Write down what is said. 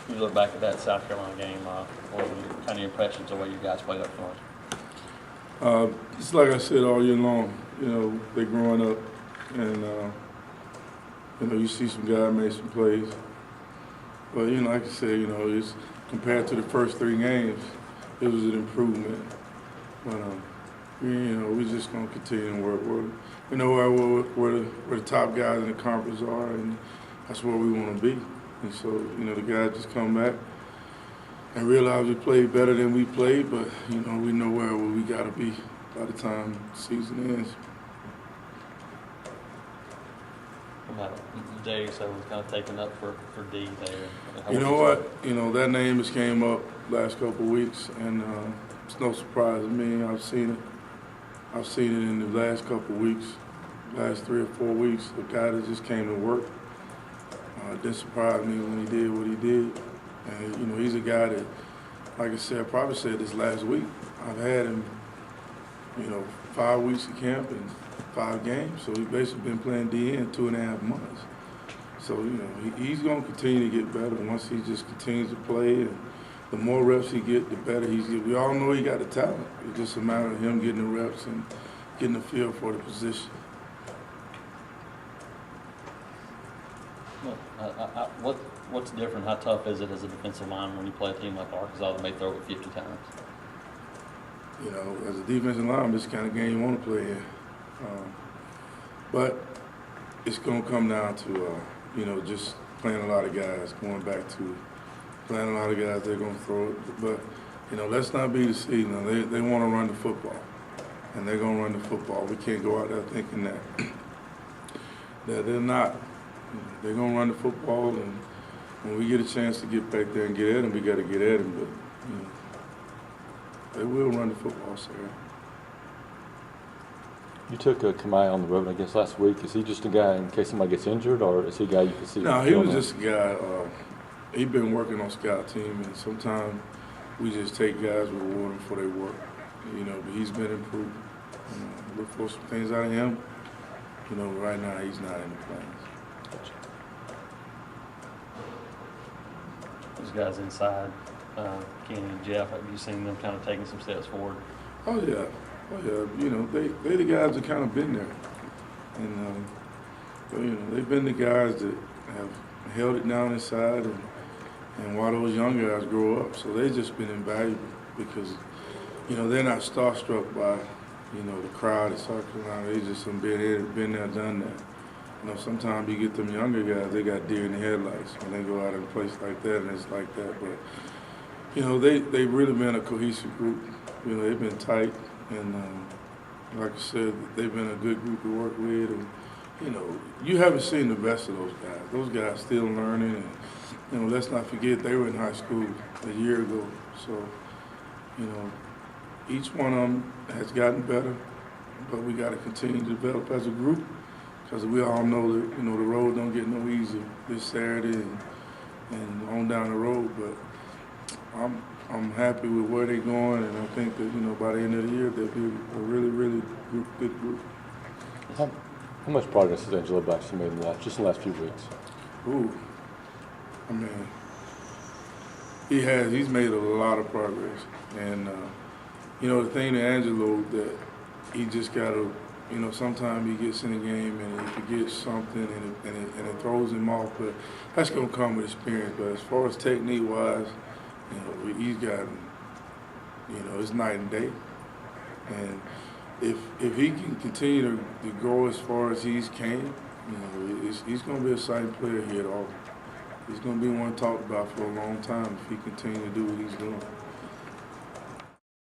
You look back at that South Carolina game, what were your kind of impressions of the way you guys played up front? It's like I said all year long, they're growing up, and, you see some guys make some plays. But, like I said, it's compared to the first 3 games, it was an improvement. But, we're just going to continue to work. We know where the top guys in the conference are, and that's where we want to be. And so, the guys just come back and realize we played better than we played, but, we know where we got to be by the time the season ends. Jay was kind of taken up for D there. You know what? That name just came up last couple of weeks, and it's no surprise to me. I've seen it in the last couple of weeks, last 3 or 4 weeks. A guy that just came to work. It didn't surprise me when he did what he did. And, he's a guy that, like I said, I probably said this last week, I've had him, 5 weeks of camp and 5 games. So he's basically been playing D in 2.5 months. So, he's going to continue to get better once he just continues to play. And the more reps he gets, the better he's getting. We all know he got the talent. It's just a matter of him getting the reps and getting the feel for the position. What's different? How tough is it as a defensive lineman when you play a team like Arkansas that may throw it 50 times? As a defensive lineman, this kind of game you want to play in. But it's going to come down to, just playing a lot of guys, going back to playing a lot of guys, they're going to throw it. But, let's not be deceived. They want to run the football, and they're going to run the football. We can't go out there thinking that they're not. They're going to run the football, and when we get a chance to get back there and get at them, we got to get at them. But, they will run the football, sir. You took Kamai on the road, I guess, last week. Is he just a guy in case somebody gets injured, or is he a guy you can see? No, he was just a guy. He's been working on scout team, and sometimes we just take guys, reward them for their work. But he's been improving. Look for some things out of him. Right now he's not in the plans. Those guys inside, Kenny and Jeff, have you seen them kind of taking some steps forward? Oh yeah. They the guys that kind of been there, and they've been the guys that have held it down inside, and while those young guys grow up, so they've just been invaluable because they're not starstruck by the crowd at South Carolina. They just been there, done that. Sometimes you get them younger guys, they got deer in the headlights when they go out in a place like that, and it's like that. But they've really been a cohesive group. They've been tight. And like I said, they've been a good group to work with. And, you haven't seen the best of those guys. Those guys still learning. And, let's not forget they were in high school a year ago. So, each one of them has gotten better. But we got to continue to develop as a group because we all know that, the road don't get no easier this Saturday and on down the road. But I'm happy with where they're going, and I think that, by the end of the year, they'll be a really, really good group. How much progress has Angelo Baxter made in the last few weeks? Ooh, he's made a lot of progress. And, the thing to Angelo that he just got to, sometimes he gets in a game and he forgets something and it throws him off, but that's going to come with experience. But as far as technique-wise, he's gotten, it's night and day. And if he can continue to grow as far as he's came, he's going to be a exciting player here at Auburn. He's going to be one talked about for a long time if he continues to do what he's doing.